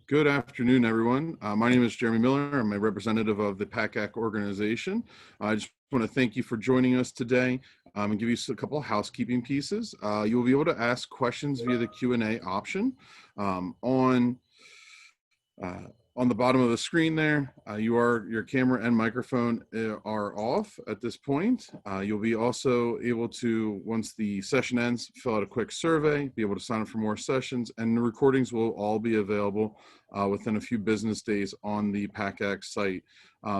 Good afternoon, everyone. My name is Jeremy Miller. I'm a representative of the PACAC organization. I just want to thank you for joining us today and give you a couple of housekeeping pieces. You will be able to ask questions via the Q&A option on the bottom of the screen there. Your camera and microphone are off at this point. You'll be also able to, once the session ends, fill out a quick survey, be able to sign up for more sessions, and the recordings will all be available within a few business days on the PACAC site.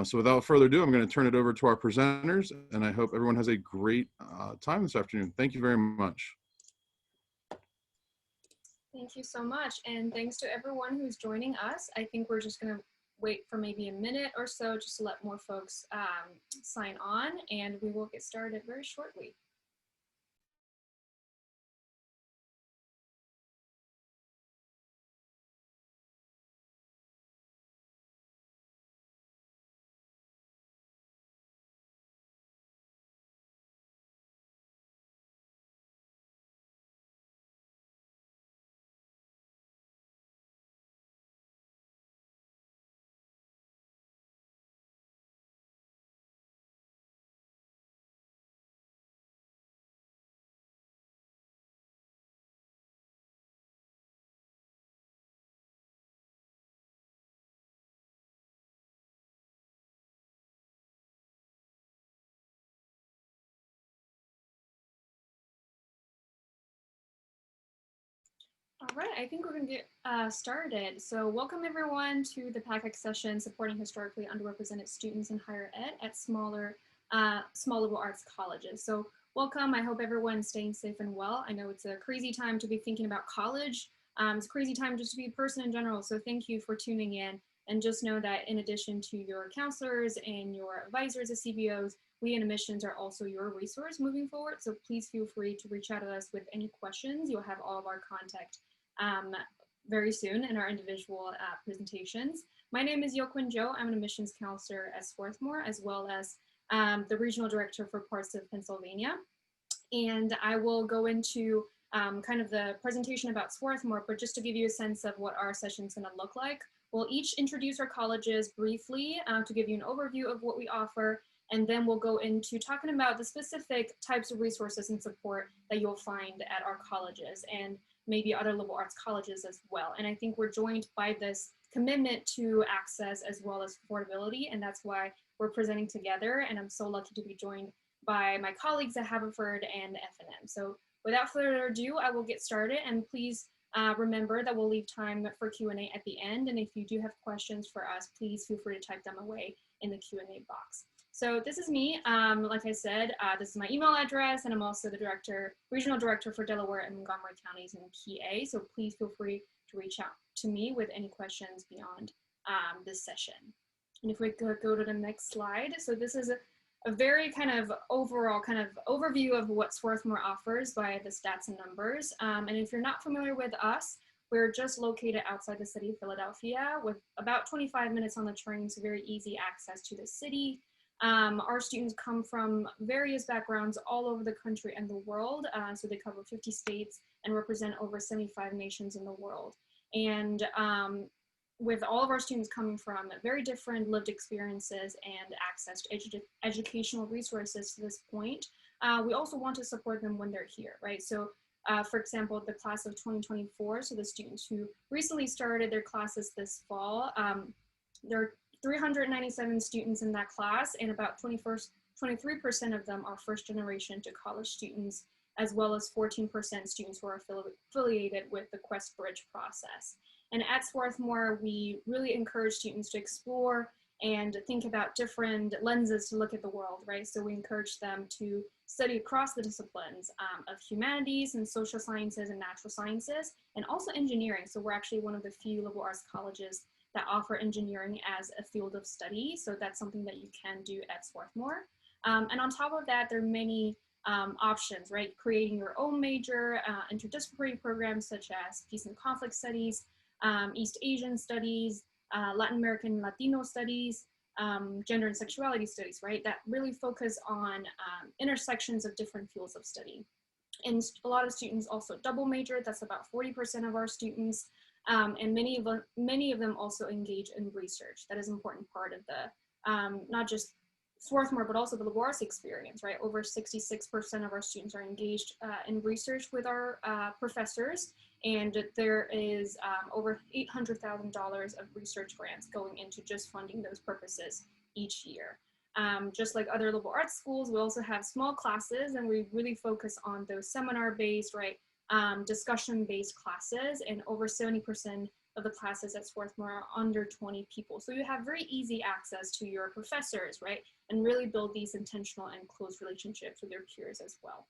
So without further ado, I'm going to turn it over to our presenters, and I hope everyone has a great time this afternoon. Thank you very much. Thank you so much, and thanks to everyone who's joining us. I think we're just going to wait for maybe a minute or so just to let more folks sign on, and we will get started very shortly. All right, I think we're going to get started. So welcome everyone to the PACAC session supporting historically underrepresented students in higher ed at small liberal arts colleges. So welcome, I hope everyone's staying safe and well. I know it's a crazy time to be thinking about college. It's a crazy time just to be a person in general. So thank you for tuning in. And just know that in addition to your counselors and your advisors as CBOs, we in admissions are also your resource moving forward. So please feel free to reach out to us with any questions. You'll have all of our contact very soon in our individual presentations. My name is Yokwin Jo. I'm an admissions counselor at Swarthmore, as well as the regional director for parts of Pennsylvania. And I will go into kind of the presentation about Swarthmore, but just to give you a sense of what our session's gonna look like, we'll each introduce our colleges briefly to give you an overview of what we offer, and then we'll go into talking about the specific types of resources and support that you'll find at our colleges and maybe other liberal arts colleges as well. And I think we're joined by this commitment to access as well as affordability, and that's why we're presenting together. And I'm so lucky to be joined by my colleagues at Haverford and F&M. So without further ado, I will get started, and please remember that we'll leave time for Q&A at the end. And if you do have questions for us, please feel free to type them away in the Q&A box. So this is me. Like I said, this is my email address, and I'm also the regional director for Delaware and Montgomery counties in PA. So please feel free to reach out to me with any questions beyond this session. And if we could go to the next slide. So this is a very kind of overall kind of overview of what Swarthmore offers via the stats and numbers. And if you're not familiar with us, we're just located outside the city of Philadelphia with about 25 minutes on the train, so very easy access to the city. Our students come from various backgrounds all over the country and the world. So they cover 50 states and represent over 75 nations in the world. And with all of our students coming from very different lived experiences and access to educational resources to this point, we also want to support them when they're here, right? So for example, the class of 2024, so the students who recently started their classes this fall, there are 397 students in that class, and about 23% of them are first generation to college students, as well as 14% students who are affiliated with the Quest Bridge process. And at Swarthmore, we really encourage students to explore and think about different lenses to look at the world, right? So we encourage them to study across the disciplines of humanities and social sciences and natural sciences, and also engineering. So we're actually one of the few liberal arts colleges that offer engineering as a field of study. So that's something that you can do at Swarthmore. And on top of that, there are many options, right? Creating your own major, interdisciplinary programs such as peace and conflict studies, East Asian studies, Latin American Latino studies, gender and sexuality studies, right? That really focus on intersections of different fields of study. And a lot of students also double major. That's about 40% of our students. And many of them also engage in research. That is an important part of the, not just Swarthmore, but also the liberal arts experience, right? Over 66% of our students are engaged in research with our professors, and there is over $800,000 of research grants going into just funding those purposes each year. Just like other liberal arts schools, we also have small classes, and we really focus on those seminar-based, right, discussion-based classes, and over 70% of the classes at Swarthmore are under 20 people. So you have very easy access to your professors, right? And really build these intentional and close relationships with your peers as well.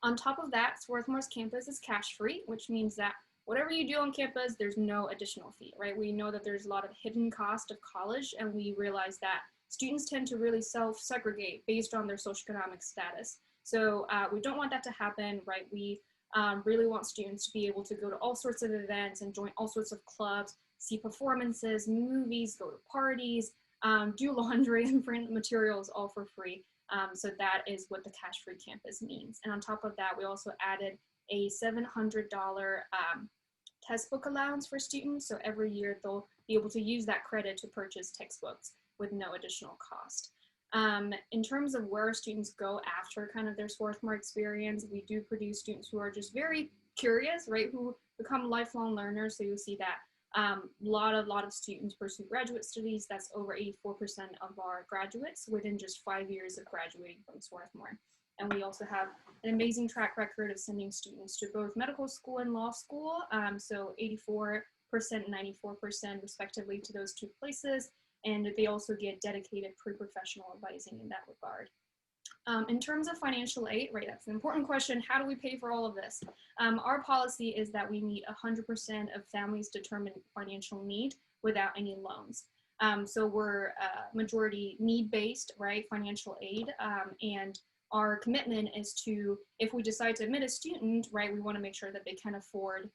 On top of that, Swarthmore's campus is cash free, which means that whatever you do on campus, there's no additional fee, right? We know that there's a lot of hidden cost of college, and we realize that students tend to really self-segregate based on their socioeconomic status. So we don't want that to happen, right? We really want students to be able to go to all sorts of events and join all sorts of clubs, see performances, movies, go to parties, do laundry and print materials all for free. So that is what the cash-free campus means. And on top of that, we also added a $700 textbook allowance for students. So every year they'll be able to use that credit to purchase textbooks with no additional cost. In terms of where students go after kind of their Swarthmore experience, we do produce students who are just very curious, right, who become lifelong learners. So you'll see that a lot of students pursue graduate studies. That's over 84% of our graduates within just 5 years of graduating from Swarthmore. And we also have an amazing track record of sending students to both medical school and law school. So 84% and 94% respectively to those two places. And they also get dedicated pre-professional advising in that regard. In terms of financial aid, right, that's an important question. How do we pay for all of this? Our policy is that we meet 100% of families' determined financial need without any loans. So we're majority need-based, right, financial aid, and our commitment is to, if we decide to admit a student, right, we want to make sure that they can afford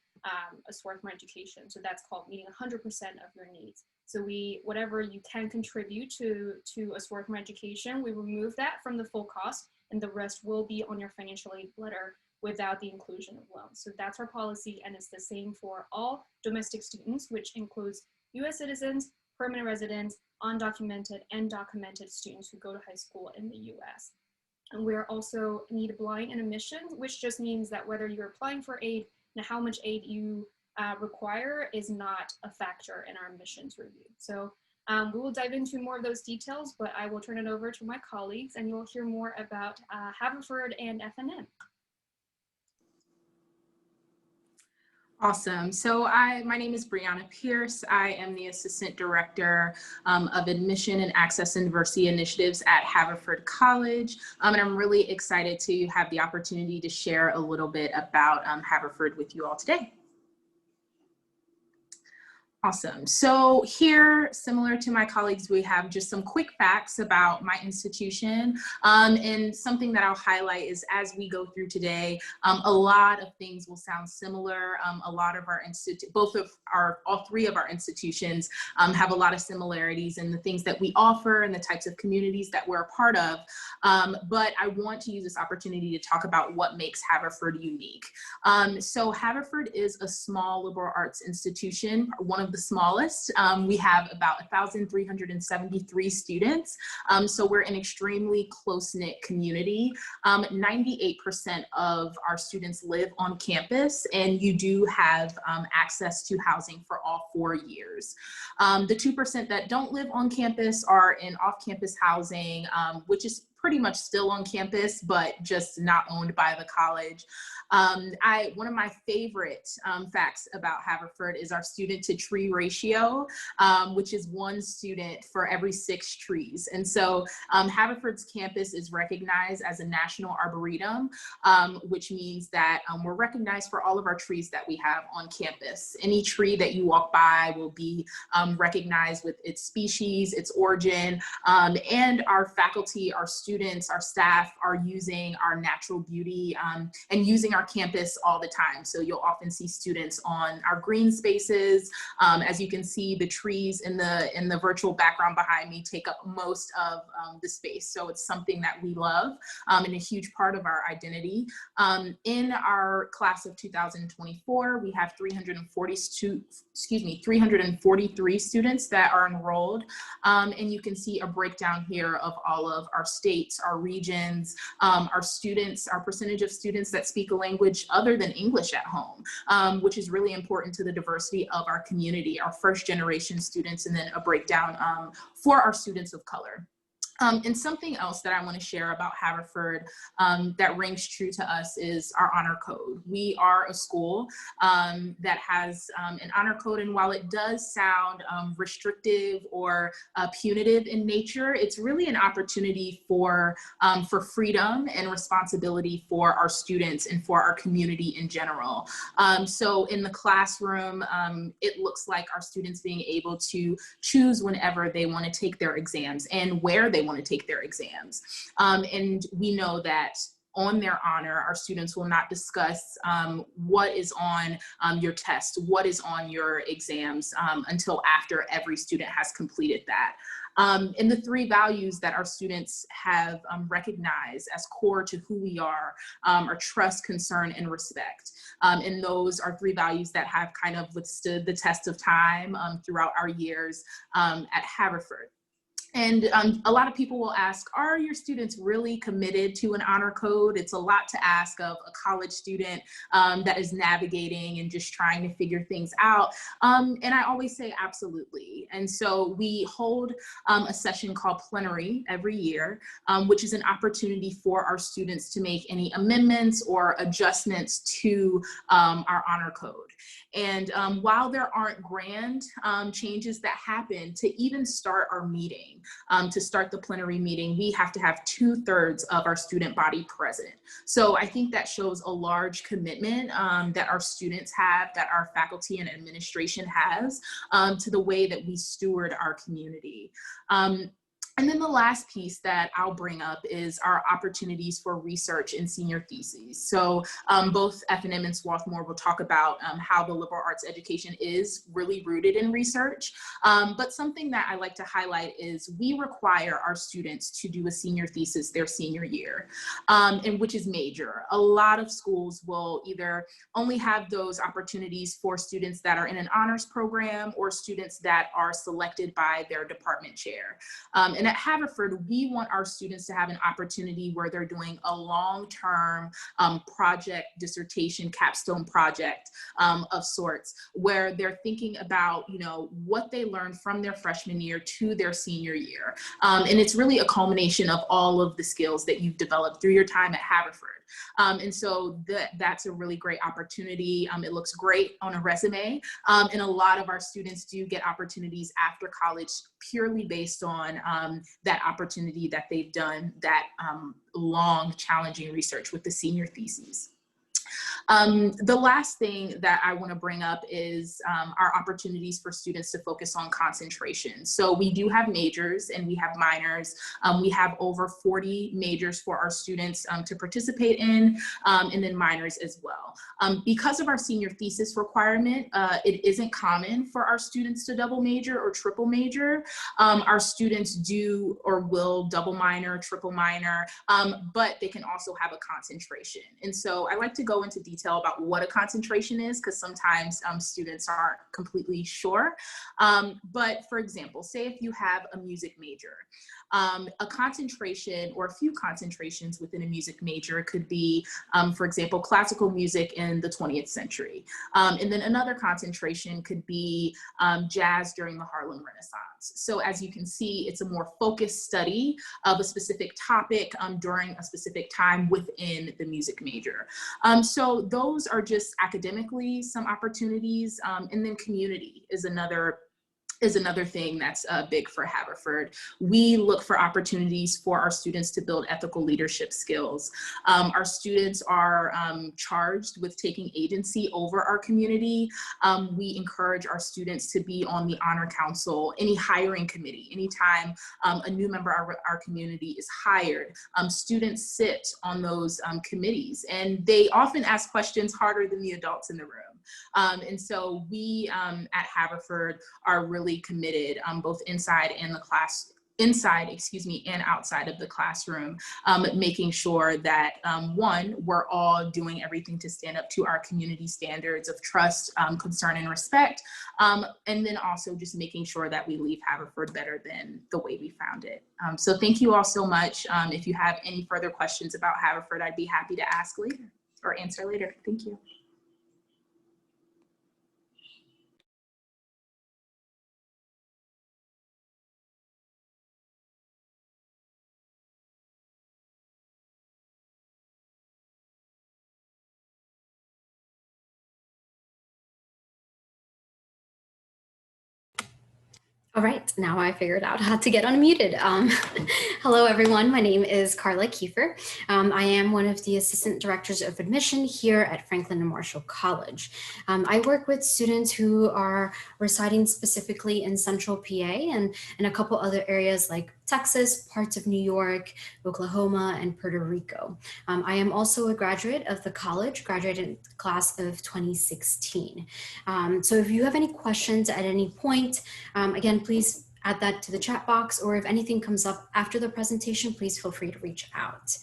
a Swarthmore education. So that's called meeting 100% of your needs. So whatever you can contribute to a Swarthmore education, we remove that from the full cost, and the rest will be on your financial aid letter without the inclusion of loans. So that's our policy, and it's the same for all domestic students, which includes U.S. citizens, permanent residents, undocumented, and documented students who go to high school in the U.S. And we're also need applying an admission, which just means that whether you're applying for aid and how much aid you require is not a factor in our admissions review. So we will dive into more of those details, but I will turn it over to my colleagues and you'll hear more about Haverford and FNM. Awesome. So my name is Brianna Pierce. I am the Assistant Director of Admission and Access and Diversity Initiatives at Haverford College. And I'm really excited to have the opportunity to share a little bit about Haverford with you all today. Awesome. So here, similar to my colleagues, we have just some quick facts about my institution. And something that I'll highlight is as we go through today, a lot of things will sound similar. A lot of our all three of our institutions have a lot of similarities in the things that we offer and the types of communities that we're a part of. But I want to use this opportunity to talk about what makes Haverford unique. So Haverford is a small liberal arts institution, one of the smallest. We have about 1,373 students. So we're an extremely close-knit community. 98% of our students live on campus, and you do have access to housing for all 4 years. The 2% that don't live on campus are in off-campus housing, which is pretty much still on campus, but just not owned by the college. One of my favorite facts about Haverford is our student to tree ratio, which is 1 student for every 6 trees. And so Haverford's campus is recognized as a national arboretum, which means that we're recognized for all of our trees that we have on campus. Any tree that you walk by will be recognized with its species, its origin, and our faculty, our students, students, our staff are using our natural beauty and using our campus all the time. So you'll often see students on our green spaces. As you can see, the trees in the virtual background behind me take up most of the space. So it's something that we love and a huge part of our identity. In our class of 2024, we have 343 students that are enrolled. And you can see a breakdown here of all of our states, our regions, our students, our percentage of students that speak a language other than English at home, which is really important to the diversity of our community, our first generation students, and then a breakdown for our students of color. And something else that I want to share about Haverford that rings true to us is our honor code. We are a school that has an honor code, and while it does sound restrictive or punitive in nature, it's really an opportunity for freedom and responsibility for our students and for our community in general. So in the classroom, it looks like our students being able to choose whenever they want to take their exams and where they want to take their exams. And we know that on their honor, our students will not discuss what is on your test, what is on your exams until after every student has completed that. And the three values that our students have recognized as core to who we are trust, concern, and respect. And those are three values that have kind of withstood the test of time throughout our years at Haverford. And a lot of people will ask, are your students really committed to an honor code? It's a lot to ask of a college student that is navigating and just trying to figure things out. And I always say absolutely. And so we hold a session called plenary every year, which is an opportunity for our students to make any amendments or adjustments to our honor code. And while there aren't grand changes that happen, to even start our meeting, to start the plenary meeting, we have to have 2/3 of our student body present. So I think that shows a large commitment that our students have, that our faculty and administration has to the way that we steward our community. And then the last piece that I'll bring up is our opportunities for research and senior theses. So both F&M and Swarthmore will talk about how the liberal arts education is really rooted in research. But something that I like to highlight is we require our students to do a senior thesis their senior year, and which is major. A lot of schools will either only have those opportunities for students that are in an honors program or students that are selected by their department chair. And at Haverford, we want our students to have an opportunity where they're doing a long-term project, dissertation, capstone project of sorts, where they're thinking about, you know, what they learned from their freshman year to their senior year. And it's really a culmination of all of the skills that you've developed through your time at Haverford. And so that's a really great opportunity. It looks great on a resume. And a lot of our students do get opportunities after college purely based on that opportunity that they've done that long, challenging research with the senior theses. The last thing that I want to bring up is our opportunities for students to focus on concentration. So we do have majors and we have minors. We have over 40 majors for our students to participate in, and then minors as well. Because of our senior thesis requirement, it isn't common for our students to double major or triple major. Our students do or will double minor, triple minor, but they can also have a concentration. And so I like to go into detail about what a concentration is, because sometimes students aren't completely sure. But for example, say if you have a music major, a concentration or a few concentrations within a music major could be, for example, classical music in the 20th century. And then another concentration could be jazz during the Harlem Renaissance. So as you can see, it's a more focused study of a specific topic during a specific time within the music major. So those are just academically some opportunities, and then community is another is another thing that's big for Haverford. We look for opportunities for our students to build ethical leadership skills. Our students are charged with taking agency over our community. We encourage our students to be on the honor council, any hiring committee. Anytime a new member of our community is hired, students sit on those committees, and they often ask questions harder than the adults in the room. And so we at Haverford are really committed, both inside and outside of the classroom, making sure that one, we're all doing everything to stand up to our community standards of trust, concern, and respect, and then also just making sure that we leave Haverford better than the way we found it. So thank you all so much. If you have any further questions about Haverford, I'd be happy to ask later or answer later. Thank you. All right, now I figured out how to get unmuted. Hello, everyone. My name is Carla Kiefer. I am one of the assistant directors of admission here at Franklin and Marshall College. I work with students who are residing specifically in Central PA and a couple other areas like Texas, parts of New York, Oklahoma, and Puerto Rico. I am also a graduate of the college, graduated class of 2016. So if you have any questions at any point, again, please add that to the chat box, or if anything comes up after the presentation, please feel free to reach out.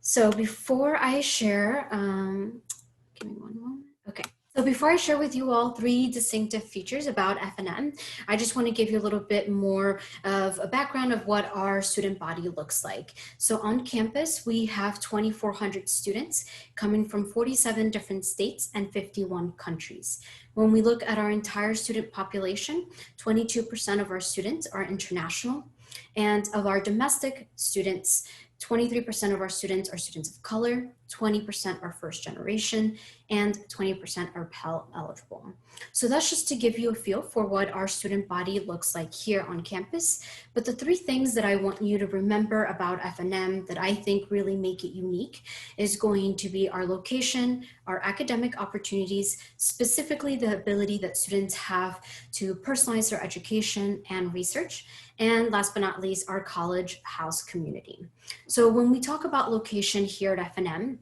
So before I share, give me one moment. Okay. So before I share with you all 3 distinctive features about F&M, I just want to give you a little bit more of a background of what our student body looks like. So on campus, we have 2,400 students coming from 47 different states and 51 countries. When we look at our entire student population, 22% of our students are international, and of our domestic students, 23% of our students are students of color, 20% are first generation, and 20% are Pell eligible. So that's just to give you a feel for what our student body looks like here on campus. But the 3 things that I want you to remember about F&M that I think really make it unique is going to be our location, our academic opportunities, specifically the ability that students have to personalize their education and research, and last but not least, our college house community. So when we talk about location here at F&M,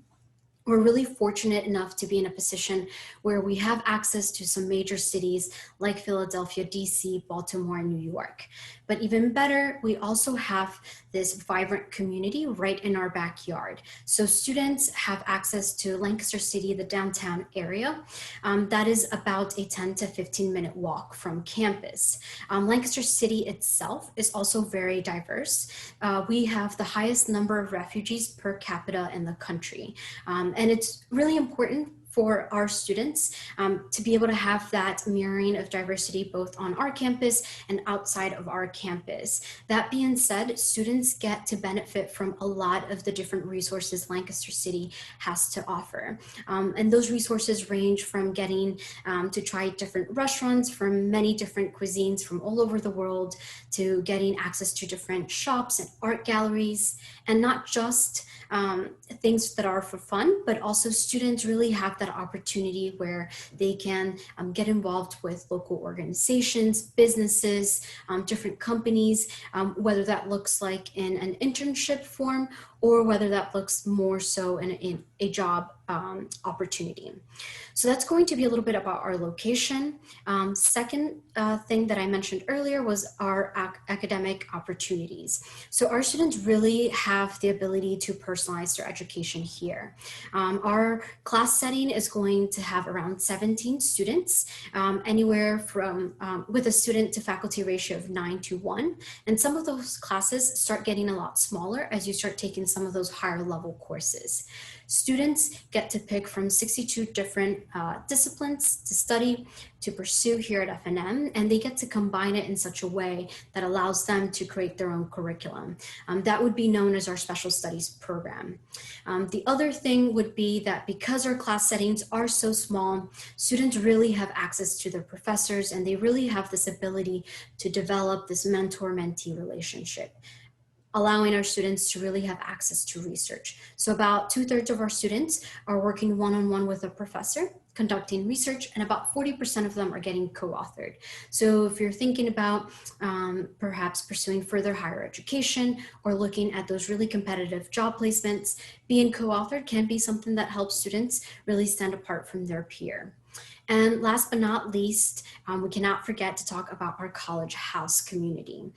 we're really fortunate enough to be in a position where we have access to some major cities like Philadelphia, DC, Baltimore, and New York. But even better, we also have this vibrant community right in our backyard. So students have access to Lancaster City, the downtown area. That is about a 10 to 15 minute walk from campus. Lancaster City itself is also very diverse. We have the highest number of refugees per capita in the country. And it's really important for our students to be able to have that mirroring of diversity both on our campus and outside of our campus. That being said, students get to benefit from a lot of the different resources Lancaster City has to offer. And those resources range from getting to try different restaurants from many different cuisines from all over the world, to getting access to different shops and art galleries, and not just things that are for fun, but also students really have that opportunity where they can get involved with local organizations, businesses, different companies, whether that looks like in an internship form or whether that looks more so in a job opportunity. So that's going to be a little bit about our location. Second thing that I mentioned earlier was our academic opportunities. So our students really have the ability to personalize their education here. Our class setting is going to have around 17 students, anywhere from with a student to faculty ratio of 9:1. And some of those classes start getting a lot smaller as you start taking some of those higher level courses. Students get to pick from 62 different disciplines to study, to pursue here at FNM, and they get to combine it in such a way that allows them to create their own curriculum. That would be known as our special studies program. The other thing would be that because our class settings are so small, students really have access to their professors, and they really have this ability to develop this mentor-mentee relationship, allowing our students to really have access to research. So about 2/3 of our students are working one-on-one with a professor, conducting research, and about 40% of them are getting co-authored. So if you're thinking about perhaps pursuing further higher education or looking at those really competitive job placements, being co-authored can be something that helps students really stand apart from their peer. And last but not least, we cannot forget to talk about our college house community.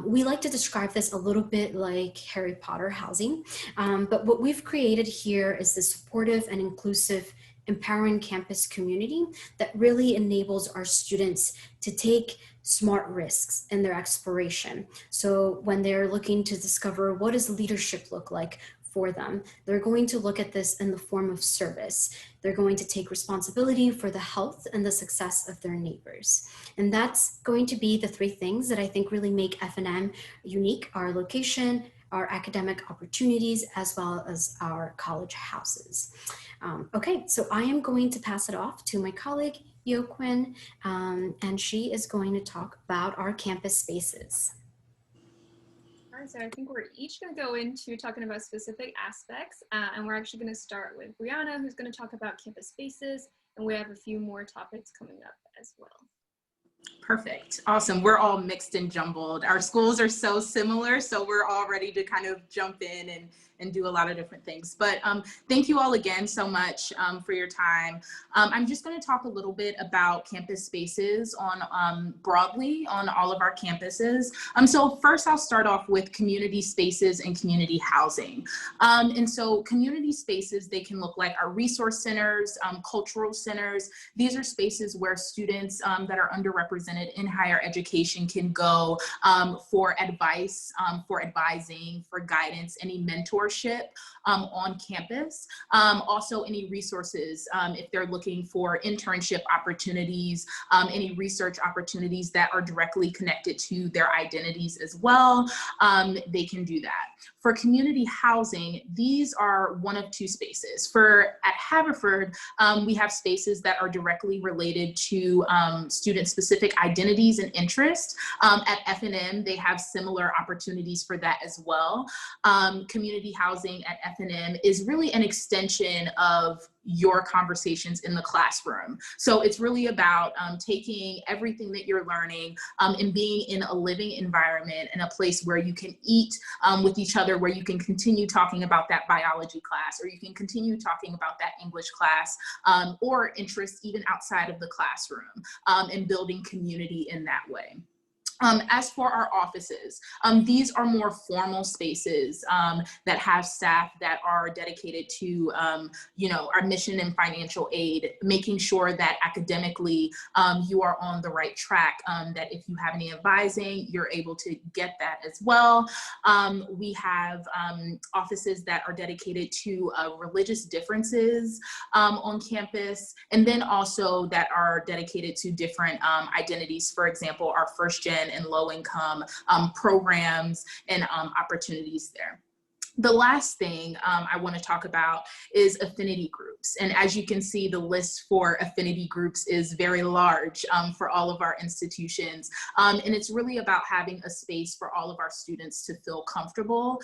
We like to describe this a little bit like Harry Potter housing, but what we've created here is this supportive and inclusive, empowering campus community that really enables our students to take smart risks in their exploration. So when they're looking to discover what does leadership look like for them, they're going to look at this in the form of service. They're going to take responsibility for the health and the success of their neighbors. And that's going to be the three things that I think really make FNM unique: our location, our academic opportunities, as well as our college houses. Okay, so I am going to pass it off to my colleague, Yo Quinn, and she is going to talk about our campus spaces. All right, so I think we're each going to go into talking about specific aspects, and we're actually going to start with Brianna, who's going to talk about campus spaces, and we have a few more topics coming up as well. Perfect. Awesome. We're all mixed and jumbled. Our schools are so similar, so we're all ready to kind of jump in and do a lot of different things. But thank you all again so much for your time. I'm just going to talk a little bit about campus spaces on broadly on all of our campuses. So first I'll start off with community spaces and community housing. And so community spaces, they can look like our resource centers, cultural centers. These are spaces where students that are underrepresented in higher education can go for advice, for advising, for guidance, any mentorship on campus. Also any resources if they're looking for internship opportunities, any research opportunities that are directly connected to their identities as well, they can do that. For community housing, these are one of two spaces. At Haverford, we have spaces that are directly related to student-specific identities and interests. At FNM, they have similar opportunities for that as well. Community housing at FNM is really an extension of your conversations in the classroom. So it's really about taking everything that you're learning and being in a living environment and a place where you can eat with each other, where you can continue talking about that biology class, or you can continue talking about that English class, or interests even outside of the classroom, and building community in that way. As for our offices, these are more formal spaces that have staff that are dedicated to, our mission and financial aid, making sure that academically you are on the right track, that if you have any advising, you're able to get that as well. We have offices that are dedicated to religious differences on campus, and then also that are dedicated to different identities, for example, our first gen and low income programs and opportunities there. The last thing I want to talk about is affinity groups. And as you can see, the list for affinity groups is very large for all of our institutions. And it's really about having a space for all of our students to feel comfortable.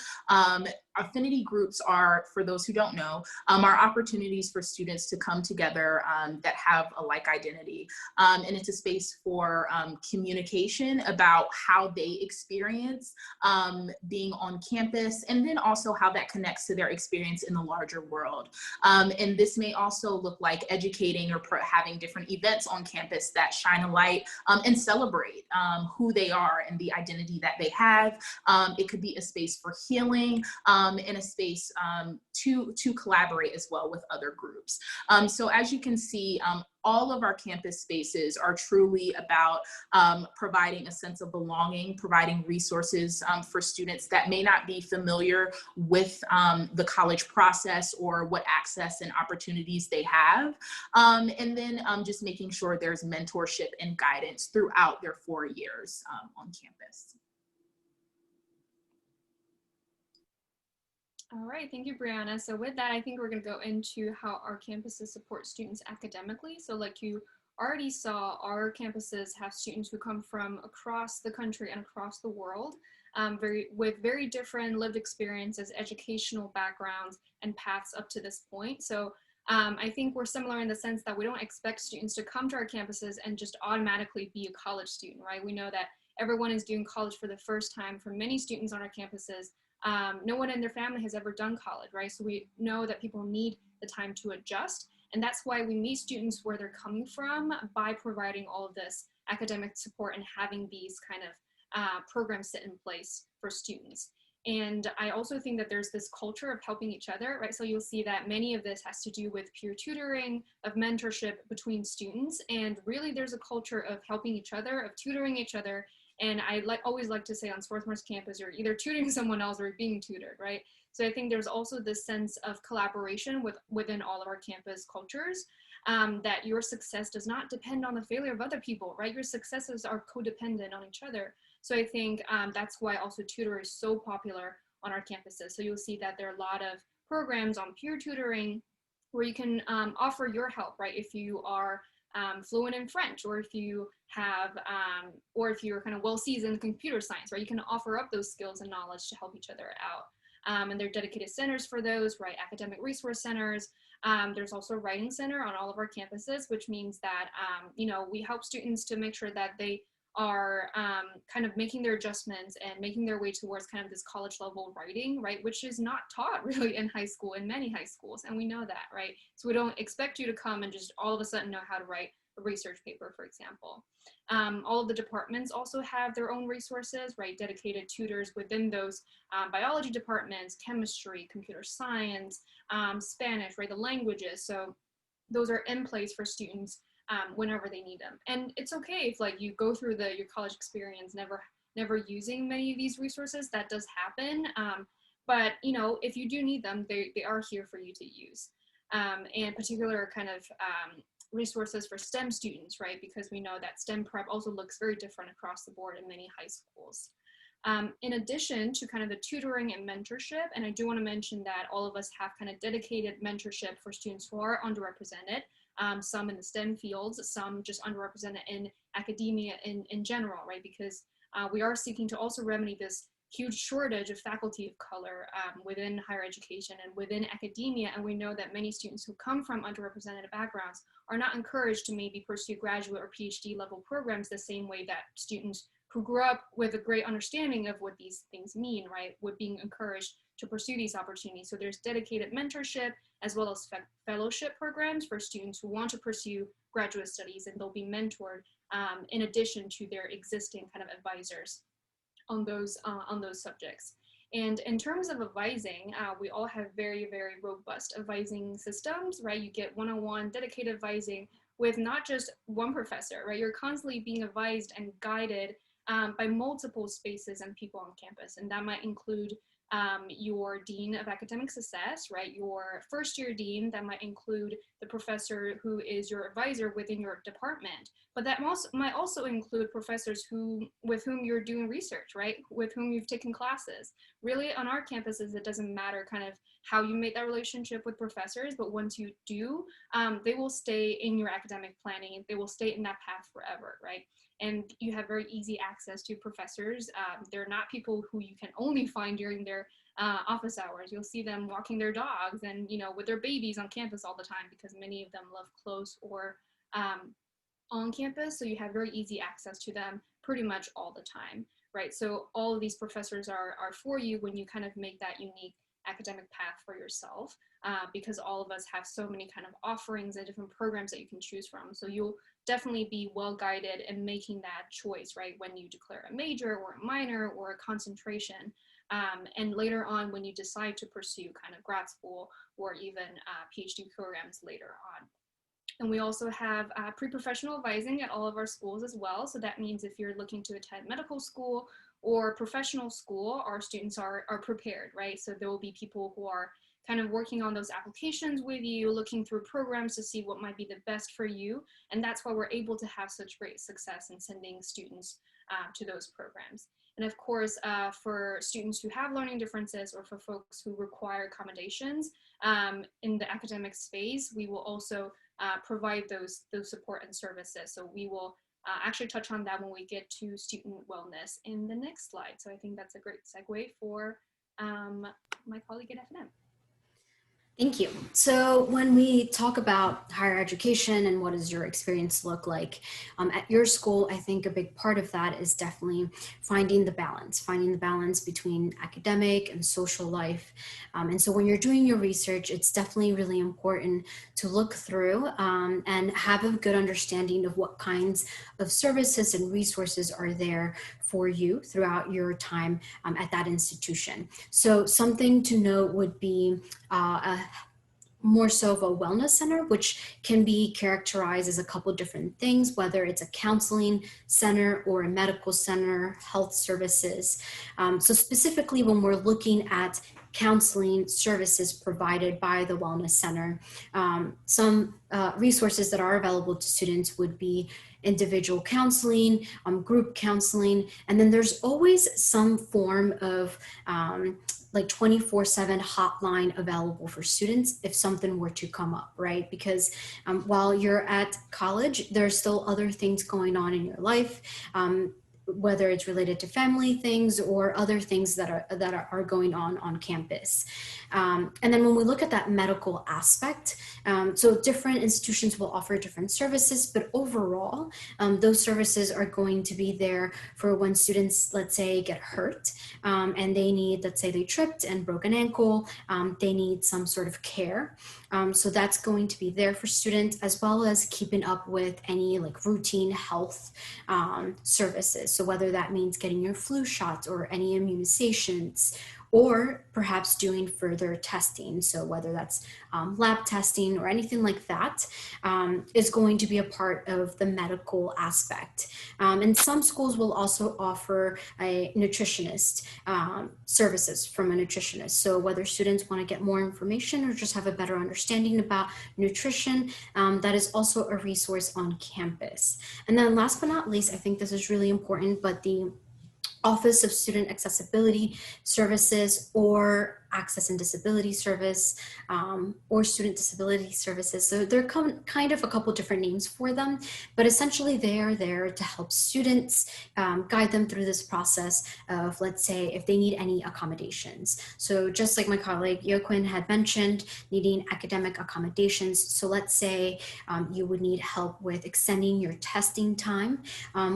Affinity groups are, for those who don't know, are opportunities for students to come together that have a like identity. And it's a space for communication about how they experience being on campus, and then also how that connects to their experience in the larger world. And this may also look like educating or having different events on campus that shine a light and celebrate who they are and the identity that they have. It could be a space for healing, and a space to collaborate as well with other groups. So as you can see, all of our campus spaces are truly about providing a sense of belonging, providing resources for students that may not be familiar with the college process or what access and opportunities they have. And then just making sure there's mentorship and guidance throughout their 4 years on campus. All right, thank you, Brianna. So with that, I think we're going to go into how our campuses support students academically. So like you already saw, our campuses have students who come from across the country and across the world, with very different lived experiences, educational backgrounds, and paths up to this point. So I think we're similar in the sense that we don't expect students to come to our campuses and just automatically be a college student, right? We know that everyone is doing college for the first time. For many students on our campuses, no one in their family has ever done college, right? So we know that people need the time to adjust. And that's why we meet students where they're coming from by providing all of this academic support and having these kind of programs set in place for students. And I also think that there's this culture of helping each other, right? So you'll see that many of this has to do with peer tutoring, of mentorship between students. And really there's a culture of helping each other, of tutoring each other. And I always like to say on Swarthmore's campus, you're either tutoring someone else or being tutored, right? So I think there's also this sense of collaboration within all of our campus cultures, that your success does not depend on the failure of other people, right? Your successes are codependent on each other. So I think that's why also tutor is so popular on our campuses. So you'll see that there are a lot of programs on peer tutoring where you can offer your help, right? If you are fluent in French, or if you have, or if you're kind of well-seasoned in computer science, right? You can offer up those skills and knowledge to help each other out. And there are dedicated centers for those, right? Academic resource centers. There's also a writing center on all of our campuses, which means that, you know, we help students to make sure that they are kind of making their adjustments and making their way towards kind of this college level writing, right? Which is not taught really in high school, in many high schools. And we know that, right? So we don't expect you to come and just all of a sudden know how to write a research paper, for example. All of the departments also have their own resources, right? Dedicated tutors within those biology departments, chemistry, computer science, Spanish, right? The languages. So those are in place for students whenever they need them. And it's okay if like you go through your college experience never using many of these resources. That does happen. But you know, if you do need them, they are here for you to use. And particular kind of resources for STEM students, right? Because we know that STEM prep also looks very different across the board in many high schools. In addition to kind of the tutoring and mentorship, and I do want to mention that all of us have kind of dedicated mentorship for students who are underrepresented, some in the STEM fields, some just underrepresented in academia in general, right? Because we are seeking to also remedy this huge shortage of faculty of color within higher education and within academia. And we know that many students who come from underrepresented backgrounds are not encouraged to maybe pursue graduate or PhD level programs the same way that students who grew up with a great understanding of what these things mean, right, would being encouraged to pursue these opportunities. So there's dedicated mentorship as well as fellowship programs for students who want to pursue graduate studies, and they'll be mentored in addition to their existing kind of advisors on those subjects. And in terms of advising, we all have very, very robust advising systems, right? You get one-on-one dedicated advising with not just one professor, right? You're constantly being advised and guided by multiple spaces and people on campus. And that might include your dean of academic success, right? Your first year dean. That might include the professor who is your advisor within your department. But that might also include professors with whom you're doing research, right? With whom you've taken classes. Really, on our campuses, it doesn't matter kind of how you make that relationship with professors, but once you do, they will stay in your academic planning. They will stay in that path forever, right? And you have very easy access to professors. They're not people who you can only find during their office hours. You'll see them walking their dogs and, you know, with their babies on campus all the time, because many of them live close or on campus. So you have very easy access to them pretty much all the time, right? So all of these professors are for you when you kind of make that unique academic path for yourself, because all of us have so many kind of offerings and different programs that you can choose from. So you'll definitely be well guided in making that choice, right? When you declare a major or a minor or a concentration. And later on, when you decide to pursue kind of grad school or even PhD programs later on. And we also have pre-professional advising at all of our schools as well. So that means if you're looking to attend medical school or professional school, our students are prepared, right? So there will be people who are kind of working on those applications with you, looking through programs to see what might be the best for you. And that's why we're able to have such great success in sending students to those programs. And of course, for students who have learning differences or for folks who require accommodations in the academic space, we will also provide those support and services. So we will actually touch on that when we get to student wellness in the next slide. So I think that's a great segue for my colleague at F&M. Thank you. So when we talk about higher education and what does your experience look like at your school, I think a big part of that is definitely finding the balance between academic and social life. And so when you're doing your research, it's definitely really important to look through and have a good understanding of what kinds of services and resources are there for you throughout your time at that institution. So something to note would be more so of a wellness center, which can be characterized as a couple different things, whether it's a counseling center or a medical center, health services. So specifically when we're looking at counseling services provided by the wellness center, some resources that are available to students would be individual counseling, group counseling, and then there's always some form of like 24/7 hotline available for students if something were to come up, right? Because while you're at college, there's still other things going on in your life, whether it's related to family things or other things that are going on campus. And then when we look at that medical aspect, so different institutions will offer different services, but overall, those services are going to be there for when students, let's say, get hurt and they need, let's say they tripped and broke an ankle, they need some sort of care. So that's going to be there for students, as well as keeping up with any like routine health services. So whether that means getting your flu shots or any immunizations, or perhaps doing further testing. So whether that's lab testing or anything like that is going to be a part of the medical aspect. And some schools will also offer a nutritionist services from a nutritionist. So whether students want to get more information or just have a better understanding about nutrition, that is also a resource on campus. And then last but not least, I think this is really important, but the Office of Student Accessibility Services or Access and Disability Service or Student Disability Services. So they're kind of a couple different names for them, but essentially they are there to help students, guide them through this process of, let's say, if they need any accommodations. So just like my colleague Joaquin had mentioned, needing academic accommodations. So let's say you would need help with extending your testing time,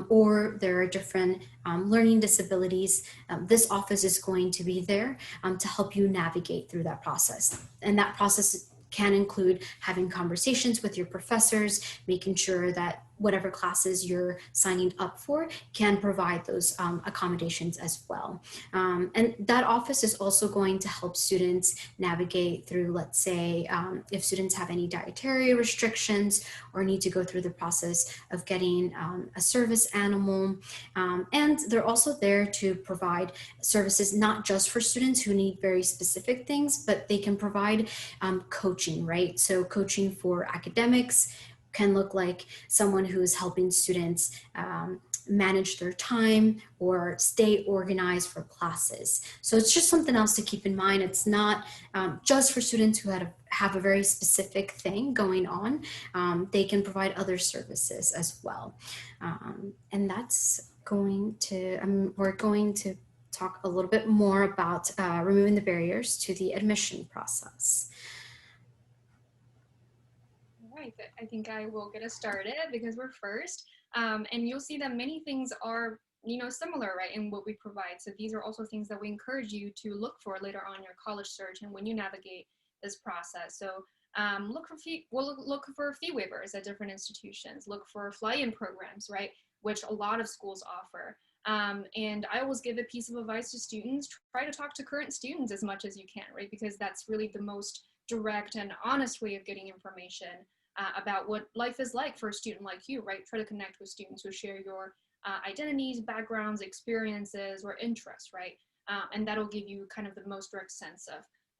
or there are different learning disabilities. This office is going to be there to help you navigate through that process. And that process can include having conversations with your professors, making sure that whatever classes you're signing up for can provide those accommodations as well. And that office is also going to help students navigate through, let's say, if students have any dietary restrictions or need to go through the process of getting a service animal. And they're also there to provide services, not just for students who need very specific things, but they can provide coaching, right? So coaching for academics can look like someone who is helping students manage their time or stay organized for classes. So it's just something else to keep in mind. It's not just for students who have a very specific thing going on. They can provide other services as well. And that's going to, we're going to talk a little bit more about removing the barriers to the admission process. Right, I think I will get us started because we're first. And you'll see that many things are, similar, right, in what we provide. So these are also things that we encourage you to look for later on in your college search and when you navigate this process. So look for fee waivers at different institutions. Look for fly-in programs, right, which a lot of schools offer. And I always give a piece of advice to students: try to talk to current students as much as you can, right, because that's really the most direct and honest way of getting information about what life is like for a student like you, right? Try to connect with students who share your identities, backgrounds, experiences, or interests, right? And that'll give you kind of the most direct sense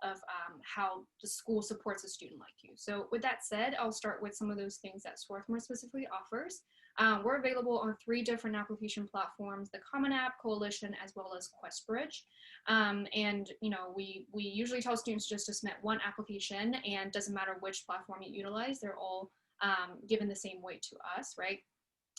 of how the school supports a student like you. So with that said, I'll start with some of those things that Swarthmore specifically offers. We're available on 3 different application platforms: the Common App, Coalition, as well as QuestBridge. And you know, we usually tell students just to submit one application, and doesn't matter which platform you utilize, they're all given the same weight to us, right?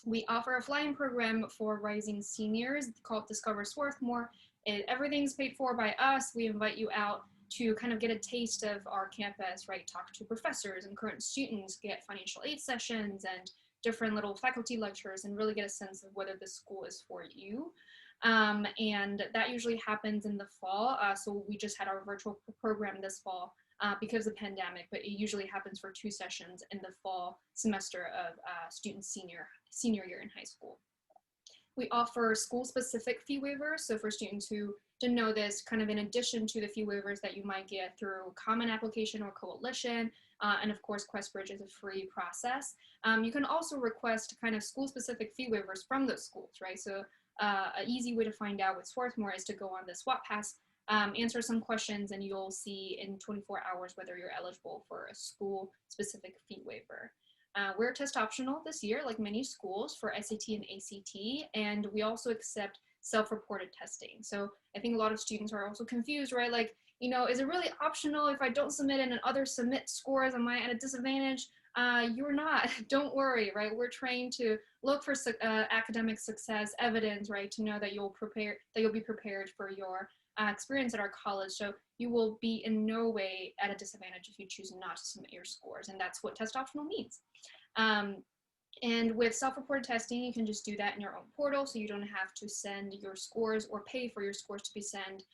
We offer a fly-in program for rising seniors called Discover Swarthmore. Everything's paid for by us. We invite you out to kind of get a taste of our campus, right? Talk to professors and current students, get financial aid sessions and different little faculty lectures, and really get a sense of whether this school is for you. And that usually happens in the fall. So we just had our virtual program this fall because of the pandemic, but it usually happens for 2 sessions in the fall semester of students' senior year in high school. We offer school-specific fee waivers. So for students who didn't know this, kind of in addition to the fee waivers that you might get through Common Application or Coalition, and of course, QuestBridge is a free process. You can also request kind of school-specific fee waivers from those schools, right? So an easy way to find out with Swarthmore is to go on the Swap Pass, answer some questions, and you'll see in 24 hours whether you're eligible for a school-specific fee waiver. We're test optional this year, like many schools, for SAT and ACT, and we also accept self-reported testing. So I think a lot of students are also confused, right? Like, you know, is it really optional if I don't submit and others submit scores? Am I at a disadvantage? You're not. Don't worry, right? We're trained to look for academic success evidence, right? To know that you'll be prepared for your experience at our college. So you will be in no way at a disadvantage if you choose not to submit your scores, and that's what test optional means. And with self-reported testing, you can just do that in your own portal, so you don't have to send your scores or pay for your scores to be sent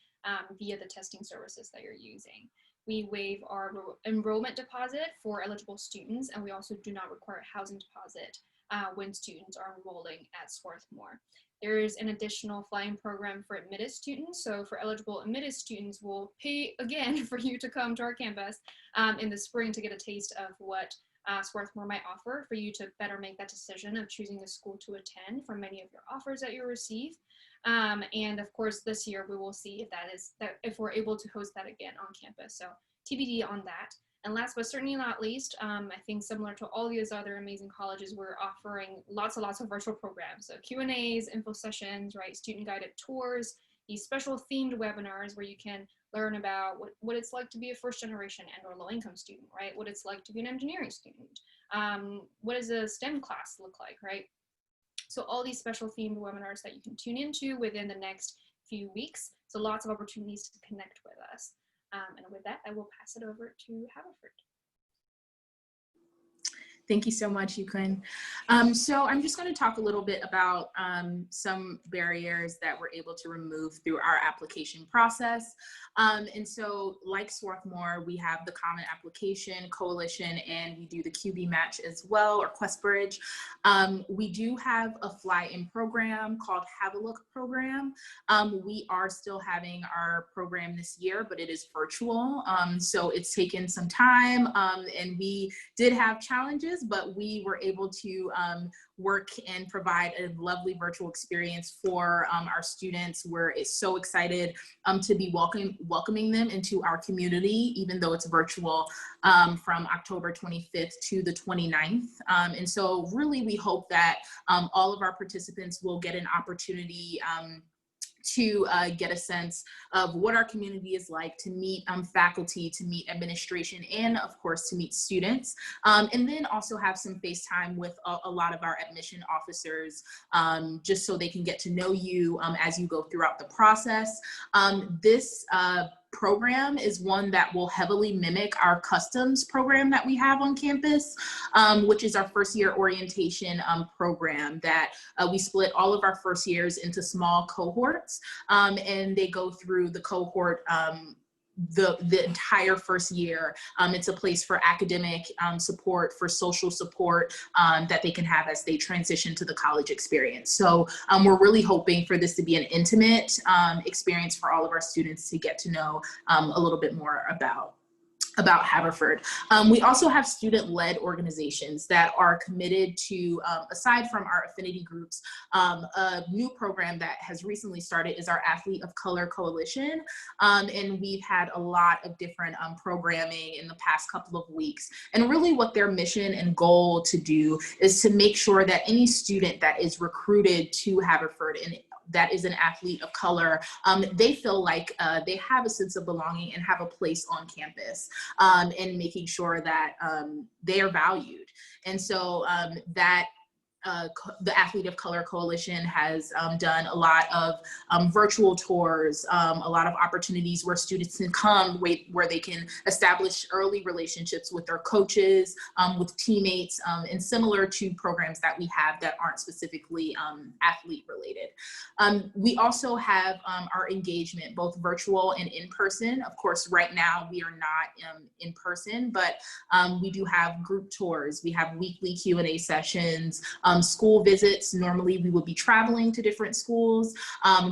via the testing services that you're using. We waive our enrollment deposit for eligible students, and we also do not require a housing deposit when students are enrolling at Swarthmore. There is an additional fly-in program for admitted students. So for eligible admitted students, we'll pay again for you to come to our campus in the spring to get a taste of what Swarthmore might offer for you to better make that decision of choosing the school to attend from many of your offers that you receive. And of course, this year we will see if we're able to host that again on campus. So TBD on that. And last but certainly not least, I think similar to all these other amazing colleges, we're offering lots and lots of virtual programs. So Q&As, info sessions, right? Student guided tours, these special themed webinars where you can learn about what it's like to be a first generation and or low income student, right? What it's like to be an engineering student. What does a STEM class look like, right? So all these special themed webinars that you can tune into within the next few weeks. So lots of opportunities to connect with us. And with that, I will pass it over to Haverford. Thank you so much, Yukun. So I'm just going to talk a little bit about some barriers that we're able to remove through our application process. And so like Swarthmore, we have the Common Application, Coalition, and we do the QB Match as well, or QuestBridge. We do have a fly-in program called Have a Look program. We are still having our program this year, but it is virtual. So it's taken some time, and we did have challenges, but we were able to work and provide a lovely virtual experience for our students. We're so excited to be welcoming them into our community, even though it's virtual, from October 25th to the 29th. And so really we hope that all of our participants will get an opportunity to get a sense of what our community is like, to meet faculty, to meet administration, and of course to meet students, and then also have some FaceTime with a lot of our admission officers, just so they can get to know you as you go throughout the process. This program is one that will heavily mimic our customs program that we have on campus, which is our first year orientation program that we split all of our first years into small cohorts, and they go through the cohort the entire first year. It's a place for academic support, for social support that they can have as they transition to the college experience. So we're really hoping for this to be an intimate experience for all of our students to get to know a little bit more about. about Haverford. We also have student-led organizations that are committed to, aside from our affinity groups, a new program that has recently started is our Athlete of Color Coalition. And we've had a lot of different programming in the past couple of weeks. And really what their mission and goal to do is to make sure that any student that is recruited to Haverford and that is an athlete of color, they feel like they have a sense of belonging and have a place on campus, and making sure that they are valued. And so the Athlete of Color Coalition has done a lot of virtual tours, a lot of opportunities where students can come, where they can establish early relationships with their coaches, with teammates, and similar to programs that we have that aren't specifically athlete related. We also have our engagement, both virtual and in person. Of course, right now we are not in person, but we do have group tours. We have weekly Q&A sessions, school visits. Normally we would be traveling to different schools,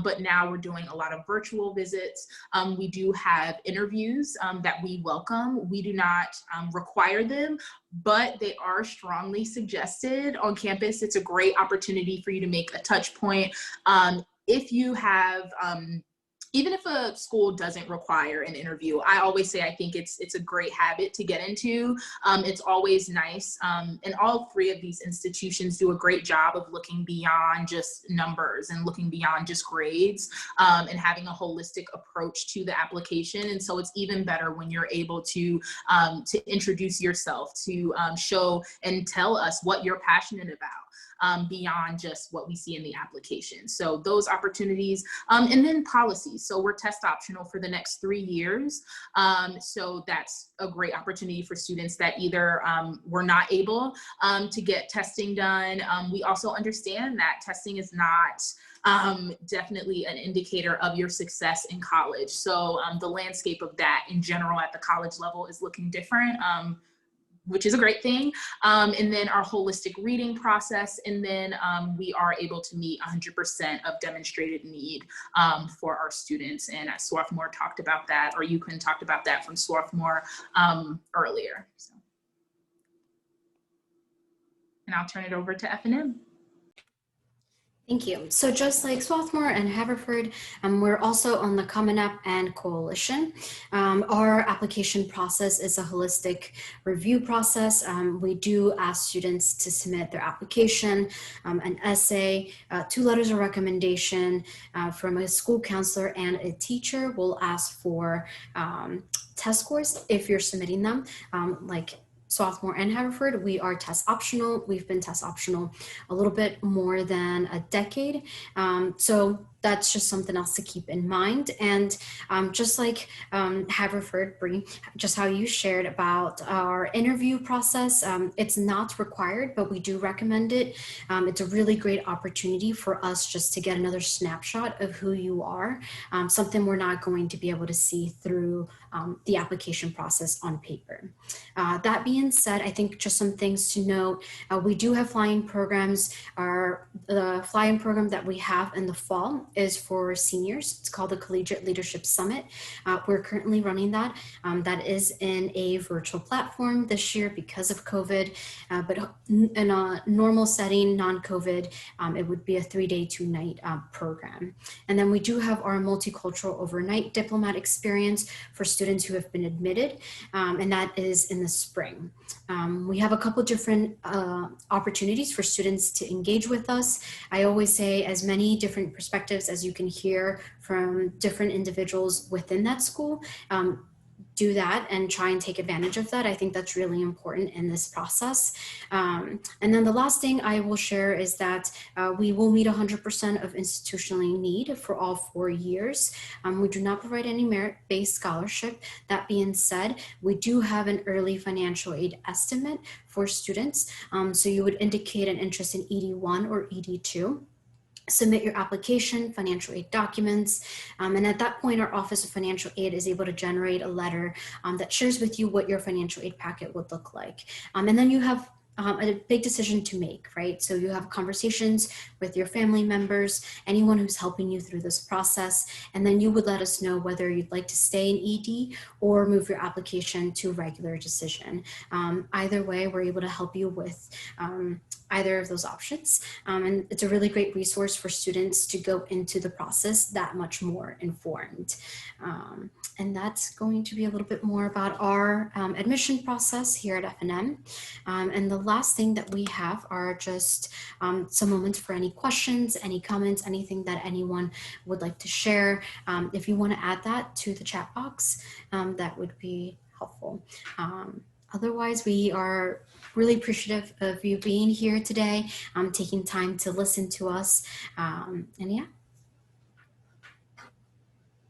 but now we're doing a lot of virtual visits. We do have interviews that we welcome. We do not require them, but they are strongly suggested on campus. It's a great opportunity for you to make a touch point. If you have, even if a school doesn't require an interview, I always say I think it's a great habit to get into. It's always nice. And all three of these institutions do a great job of looking beyond just numbers and looking beyond just grades, and having a holistic approach to the application. And so it's even better when you're able to introduce yourself, to show and tell us what you're passionate about, beyond just what we see in the application. So those opportunities, and then policies. So we're test optional for the next 3 years. So that's a great opportunity for students that either were not able to get testing done. We also understand that testing is not definitely an indicator of your success in college. So the landscape of that in general at the college level is looking different, which is a great thing. And then our holistic reading process. And then we are able to meet 100% of demonstrated need for our students. And Swarthmore talked about that, or you can talk about that from Swarthmore earlier. So. And I'll turn it over to F&M. Thank you. So just like Swarthmore and Haverford, we're also on the Common App and Coalition. Our application process is a holistic review process. We do ask students to submit their application, an essay, 2 letters of recommendation from a school counselor and a teacher. We'll ask for test scores if you're submitting them, like Swarthmore and Haverford, we are test optional. We've been test optional a little bit more than a decade. So that's just something else to keep in mind. And just like Haverford, Bree, just how you shared about our interview process, it's not required, but we do recommend it. It's a really great opportunity for us just to get another snapshot of who you are, something we're not going to be able to see through the application process on paper. That being said, I think just some things to note, we do have flying programs. The flying program that we have in the fall is for seniors. It's called the Collegiate Leadership Summit. We're currently running that. That is in a virtual platform this year because of COVID, but in a normal setting, non-COVID, it would be a 3-day, 2-night program. And then we do have our multicultural overnight diplomat experience for students who have been admitted, and that is in the spring. We have a couple different opportunities for students to engage with us. I always say as many different perspectives as you can hear from different individuals within that school. Do that and try and take advantage of that. I think that's really important in this process. And then the last thing I will share is that we will meet 100% of institutional need for all 4 years. We do not provide any merit-based scholarship. That being said, we do have an early financial aid estimate for students. So you would indicate an interest in ED1 or ED2. Submit your application, financial aid documents, and at that point, our Office of Financial Aid is able to generate a letter that shares with you what your financial aid packet would look like. And then you have a big decision to make, right? So you have conversations with your family members, anyone who's helping you through this process, and then you would let us know whether you'd like to stay in ED or move your application to regular decision. Either way, we're able to help you with either of those options. And it's a really great resource for students to go into the process that much more informed. And that's going to be a little bit more about our admission process here at FNM. And the last thing that we have are just some moments for any questions, any comments, anything that anyone would like to share. If you want to add that to the chat box, that would be helpful. Otherwise, we are really appreciative of you being here today, taking time to listen to us. And yeah,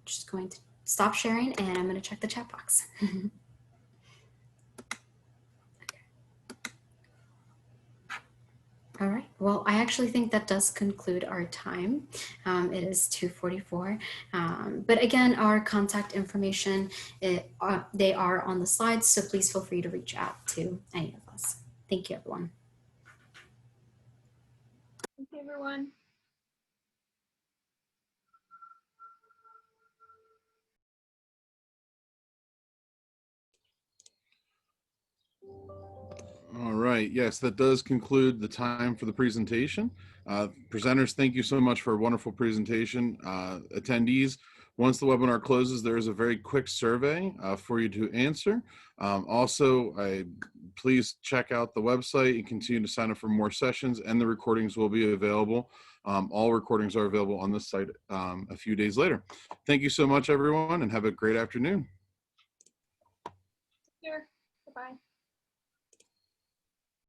just going to stop sharing and I'm going to check the chat box. All right, well, I actually think that does conclude our time. It is 2:44. But again, our contact information, they are on the slides, so please feel free to reach out to any of us. Thank you, everyone. Thank you, everyone. All right. Yes, that does conclude the time for the presentation. Presenters, thank you so much for a wonderful presentation. Attendees, once the webinar closes, there is a very quick survey for you to answer. Also, please check out the website and continue to sign up for more sessions, and the recordings will be available. All recordings are available on the site a few days later. Thank you so much, everyone, and have a great afternoon. Here. Bye-bye.